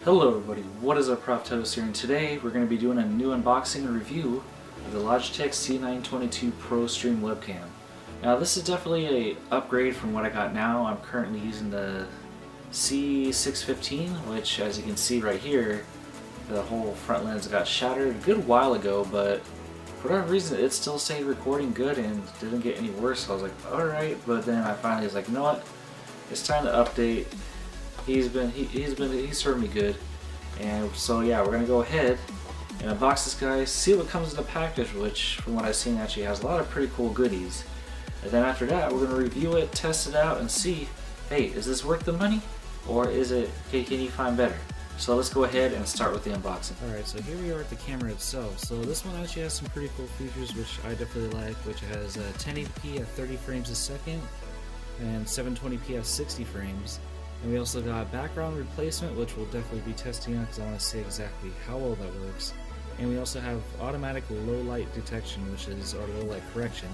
Hello everybody, what is up, Prof Toast here, and today we're going to be doing a new unboxing and review of the Logitech C922 Pro Stream webcam. Now this is definitely a upgrade from what I got now. I'm currently using the C615, which as you can see right here, the whole front lens got shattered a good while ago, but for whatever reason it still stayed recording good and didn't get any worse. So I was like, alright, but then I finally was like, you know what, it's time to update. He's served me good, and so yeah, we're gonna go ahead and unbox this guy, see what comes in the package, which from what I've seen actually has a lot of pretty cool goodies. And then after that, we're gonna review it, test it out, and see, hey, is this worth the money, or is it? Can you find better? So let's go ahead and start with the unboxing. Alright, so here we are at the camera itself. So this one actually has some pretty cool features, which I definitely like, which has 1080p at 30 frames a second and 720p at 60 frames. And we also got background replacement, which we'll definitely be testing out because I want to see exactly how well that works. And we also have automatic low light detection, or low light correction,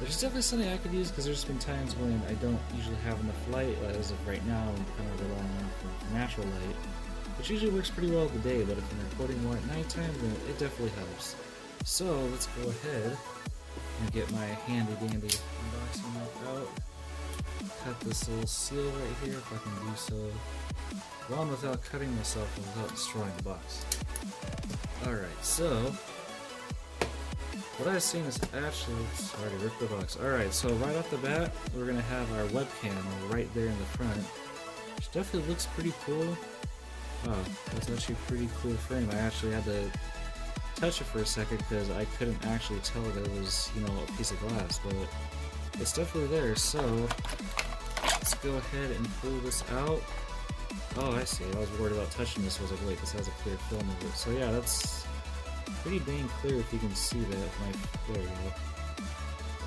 which is definitely something I could use because there's been times when I don't usually have enough light. As of right now, I'm kind of relying on natural light, which usually works pretty well in the day, but if I'm recording more at nighttime, then it definitely helps. So let's go ahead and get my handy dandy unboxing knife out. Cut this little seal right here if I can do so, well, without cutting myself and without destroying the box. Alright, so what I've seen is actually, oops, I already ripped the box. Alright, so right off the bat, we're going to have our webcam right there in the front, which definitely looks pretty cool. Wow, that's actually a pretty cool frame. I actually had to touch it for a second because I couldn't actually tell that it was, a piece of glass, but it's definitely there. So let's go ahead and pull this out. Oh, I see. I was worried about touching this. I was like, wait, this has a clear film of it. So yeah, that's pretty dang clear if you can see that. There we go.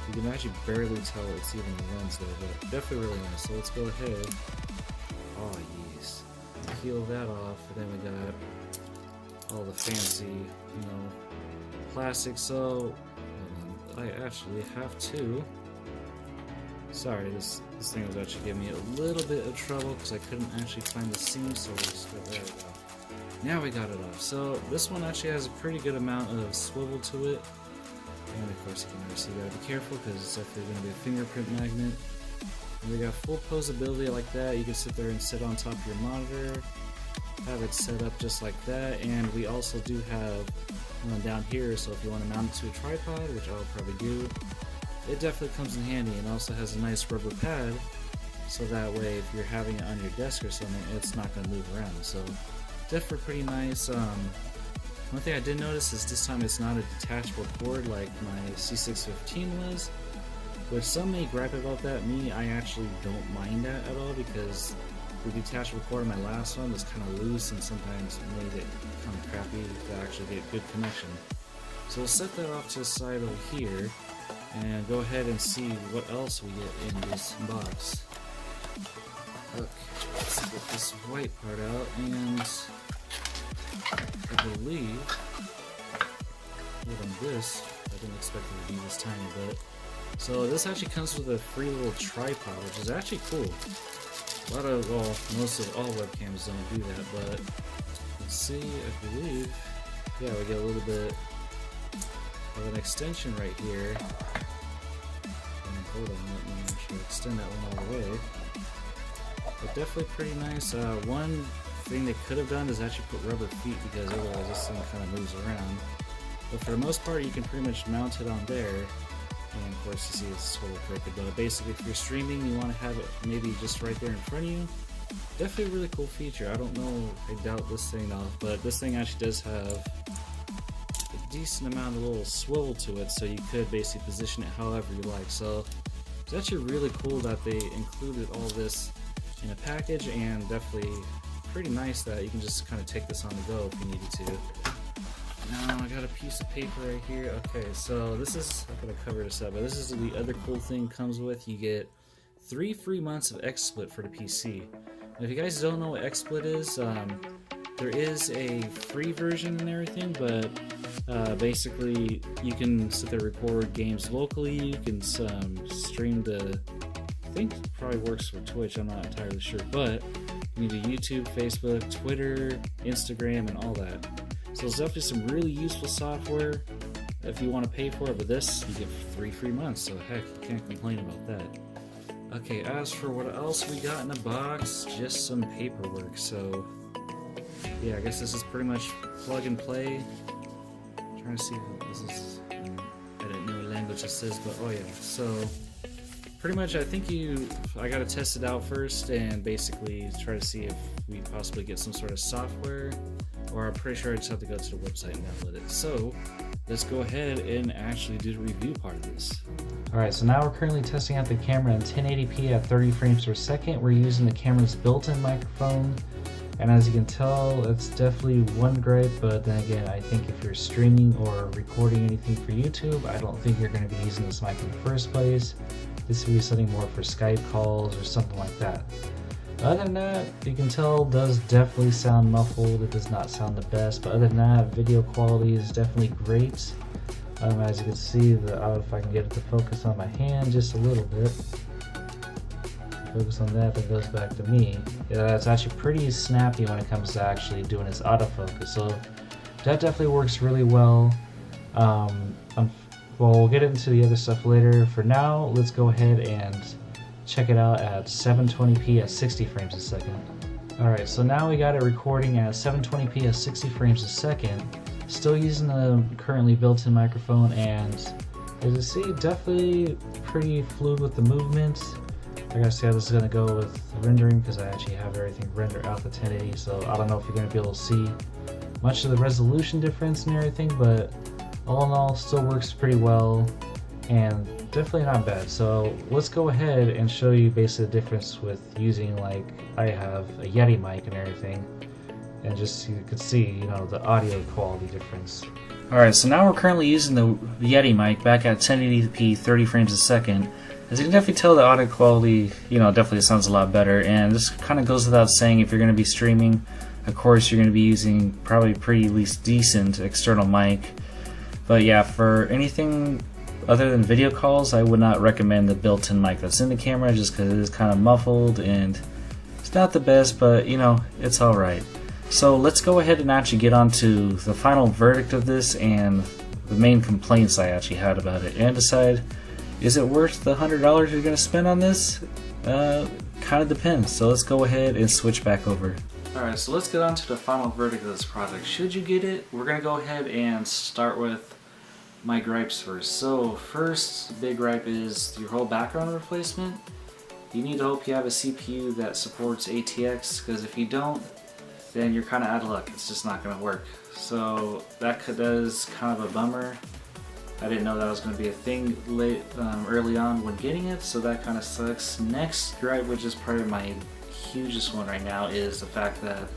You can actually barely tell it's even the lens there, but definitely really nice. So let's go ahead. Oh, yes. Peel that off, and then we got all the fancy, plastic. So I actually have to. Sorry, this thing was actually giving me a little bit of trouble because I couldn't actually find the seam, so we'll just go, there we go. Now we got it off. So this one actually has a pretty good amount of swivel to it. And of course you can never see, you gotta be careful because it's definitely going to be a fingerprint magnet. And we got full posability like that. You can sit there and sit on top of your monitor, have it set up just like that. And we also do have one down here, so if you want to mount it to a tripod, which I'll probably do, it definitely comes in handy, and also has a nice rubber pad, so that way if you're having it on your desk or something, it's not going to move around. So definitely pretty nice. One thing I did notice is this time it's not a detachable cord like my C615 was, which some may gripe about that. Me, I actually don't mind that at all because the detachable cord in my last one was kind of loose and sometimes made it kind of crappy to actually get good connection. So we'll set that off to the side over here and go ahead and see what else we get in this box. Okay, let's get this white part out, and I believe on this, I didn't expect it to be this tiny, but so this actually comes with a free little tripod, which is actually cool. Most of all webcams don't do that, but let's see, I believe, yeah, we get a little bit of an extension right here. Hold on, let me actually extend that one all the way. But definitely pretty nice. One thing they could have done is actually put rubber feet, because otherwise this thing kind of moves around. But for the most part, you can pretty much mount it on there. And of course, you see it's totally crooked. But basically, if you're streaming, you want to have it maybe just right there in front of you. Definitely a really cool feature. I don't know, I doubt this thing though, but this thing actually does have a decent amount of little swivel to it, so you could basically position it however you like. So it's actually really cool that they included all this in a package, and definitely pretty nice that you can just kind of take this on the go if you needed to. Now I got a piece of paper right here. Okay, so this is, I'm gonna cover this up, but this is the other cool thing comes with. You get 3 free months of XSplit for the PC. And if you guys don't know what XSplit is, there is a free version and everything, but basically you can sit there, record games locally, you can stream to, I think it probably works for Twitch, I'm not entirely sure, but You need a YouTube, Facebook, Twitter, Instagram, and all that. So there's definitely some really useful software if you want to pay for it, but this, you get 3 free months, so heck, you can't complain about that. Okay, as for what else we got in the box, just some paperwork. So yeah, I guess this is pretty much plug and play. I'm trying to see what this is. I didn't know what language this is, but oh yeah. So pretty much, I gotta test it out first and basically try to see if we possibly get some sort of software, or I'm pretty sure I just have to go to the website and download it. So let's go ahead and actually do the review part of this. Alright, so now we're currently testing out the camera in 1080p at 30 frames per second. We're using the camera's built-in microphone, and as you can tell, it's definitely one gripe, but then again, I think if you're streaming or recording anything for YouTube, I don't think you're going to be using this mic in the first place. This would be something more for Skype calls or something like that. Other than that, you can tell it does definitely sound muffled. It does not sound the best, but other than that, video quality is definitely great. As you can see, if I can get it to focus on my hand just a little bit. Focus on that, then it goes back to me. Yeah, it's actually pretty snappy when it comes to actually doing its autofocus, so that definitely works really well. Well, we'll get into the other stuff later. For now, let's go ahead and check it out at 720p at 60 frames a second. Alright, so now we got it recording at 720p at 60 frames a second. Still using the currently built-in microphone, and as you see, definitely pretty fluid with the movement. I gotta see how this is gonna go with rendering, because I actually have everything rendered out to 1080, so I don't know if you're gonna be able to see much of the resolution difference and everything, but all in all, still works pretty well and definitely not bad. So let's go ahead and show you basically the difference with using, like, I have a Yeti mic and everything, and just so you can see, you know, the audio quality difference. Alright, so now we're currently using the Yeti mic back at 1080p 30 frames a second. As you can definitely tell, the audio quality, you know, definitely sounds a lot better, and this kind of goes without saying. If you're going to be streaming, of course you're going to be using probably a pretty at least decent external mic. But yeah, for anything other than video calls, I would not recommend the built-in mic that's in the camera, just because it is kind of muffled and it's not the best, but you know, it's alright. So let's go ahead and actually get on to the final verdict of this and the main complaints I actually had about it, and decide, is it worth the $100 you're going to spend on this? Kind of depends. So let's go ahead and switch back over. Alright, so let's get on to the final verdict of this product. Should you get it? We're going to go ahead and start with my gripes first. So first big gripe is your whole background replacement. You need to hope you have a CPU that supports ATX, because if you don't, then you're kind of out of luck. It's just not going to work. So that is kind of a bummer. I didn't know that was going to be a thing early on when getting it, so that kind of sucks. Next gripe, which is probably my hugest one right now, is the fact that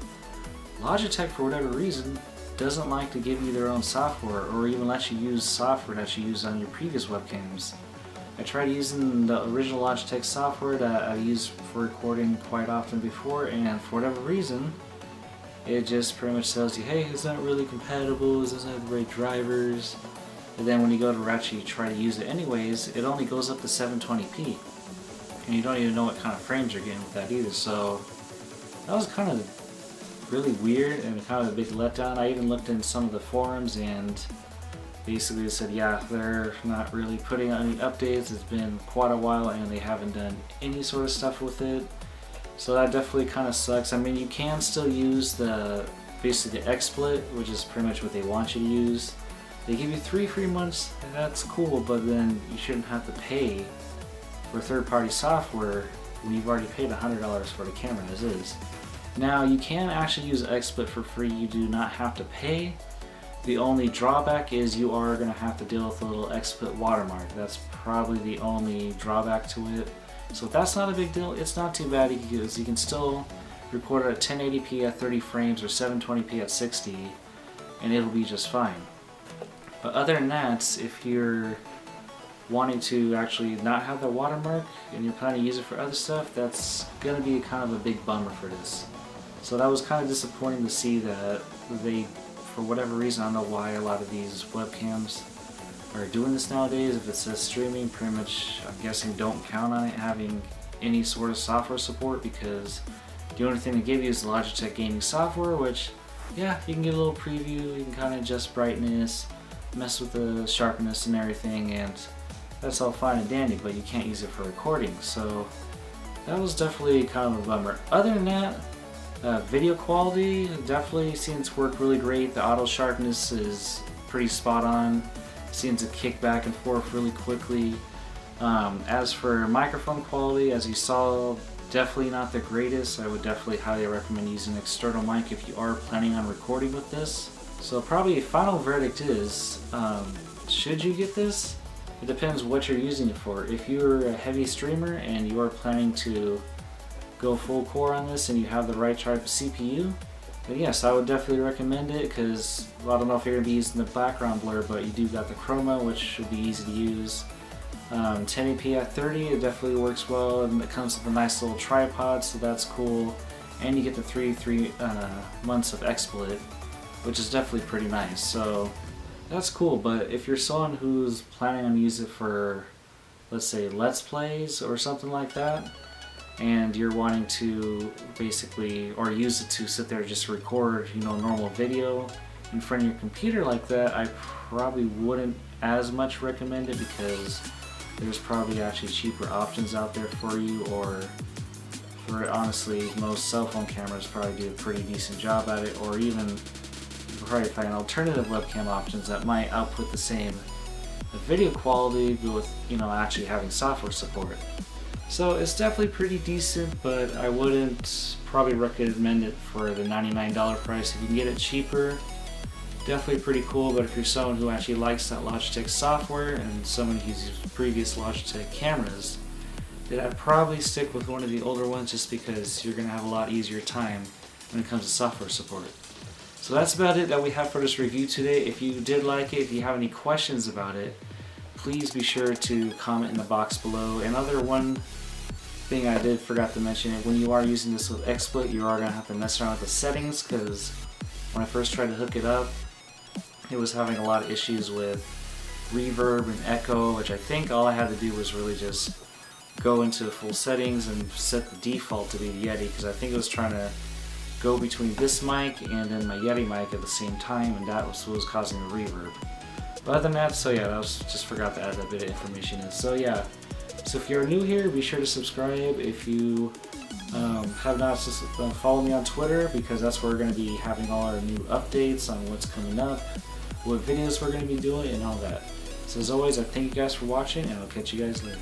Logitech, for whatever reason, doesn't like to give you their own software, or even let you use software that you used on your previous webcams. I tried using the original Logitech software that I used for recording quite often before, and for whatever reason, it just pretty much tells you, hey, it's not really compatible, it doesn't have the right drivers. And then when you go to actually try to use it anyways, it only goes up to 720p. And you don't even know what kind of frames you're getting with that either. So that was kind of really weird and kind of a big letdown. I even looked in some of the forums, and basically it said, yeah, they're not really putting out any updates. It's been quite a while and they haven't done any sort of stuff with it. So that definitely kind of sucks. I mean, you can still use basically the XSplit, which is pretty much what they want you to use. They give you 3 free months, and that's cool, but then you shouldn't have to pay for third-party software when you've already paid $100 for the camera as is. Now, you can actually use XSplit for free. You do not have to pay. The only drawback is you are going to have to deal with a little XSplit watermark. That's probably the only drawback to it. So if that's not a big deal, it's not too bad, because you can still record it at 1080p at 30 frames or 720p at 60, and it'll be just fine. But other than that, if you're wanting to actually not have the watermark and you're planning to use it for other stuff, that's going to be kind of a big bummer for this. So that was kind of disappointing to see that they, for whatever reason, I don't know why a lot of these webcams are doing this nowadays. If it says streaming, pretty much, I'm guessing, don't count on it having any sort of software support, because The only thing they give you is the Logitech gaming software, which, yeah, you can get a little preview, you can kind of adjust brightness, mess with the sharpness and everything, and that's all fine and dandy, but you can't use it for recording. So that was definitely kind of a bummer. Other than that, video quality definitely seems to work really great. The auto sharpness is pretty spot on. Seems to kick back and forth really quickly. As for microphone quality, as you saw, definitely not the greatest. I would definitely highly recommend using an external mic if you are planning on recording with this. So probably a final verdict is, should you get this? It depends what you're using it for. If you're a heavy streamer and you are planning to go full core on this and you have the right type of CPU, then yes, I would definitely recommend it, because I don't know if you're going to be using the background blur, but you do got the chroma, which should be easy to use. 1080p at 30, it definitely works well, and it comes with a nice little tripod, so that's cool. And you get the three months of XSplit, which is definitely pretty nice. So that's cool. But if you're someone who's planning on using it for, let's say, Let's Plays or something like that, and you're wanting to basically, or use it to sit there and just record, normal video in front of your computer like that, I probably wouldn't as much recommend it, because there's probably actually cheaper options out there for you, or for honestly, most cell phone cameras probably do a pretty decent job at it, or even you can probably find alternative webcam options that might output the same video quality with actually having software support. So it's definitely pretty decent, but I wouldn't probably recommend it for the $99 price. If you can get it cheaper, definitely pretty cool. But if you're someone who actually likes that Logitech software and someone who's used previous Logitech cameras, then I'd probably stick with one of the older ones, just because you're going to have a lot easier time when it comes to software support. So that's about it that we have for this review today. If you did like it, if you have any questions about it, please be sure to comment in the box below. Another one thing I did forgot to mention, when you are using this with XSplit, you are going to have to mess around with the settings, because when I first tried to hook it up, it was having a lot of issues with reverb and echo, which I think all I had to do was really just go into full settings and set the default to be the Yeti, because I think it was trying to go between this mic and then my Yeti mic at the same time, and that was what was causing the reverb. But other than that, so yeah, that was just forgot to add that bit of information in. So yeah, so if you're new here, be sure to subscribe. If you have not, follow me on Twitter, because that's where we're going to be having all our new updates on what's coming up, what videos we're going to be doing, and all that. So as always, I thank you guys for watching, and I'll catch you guys later.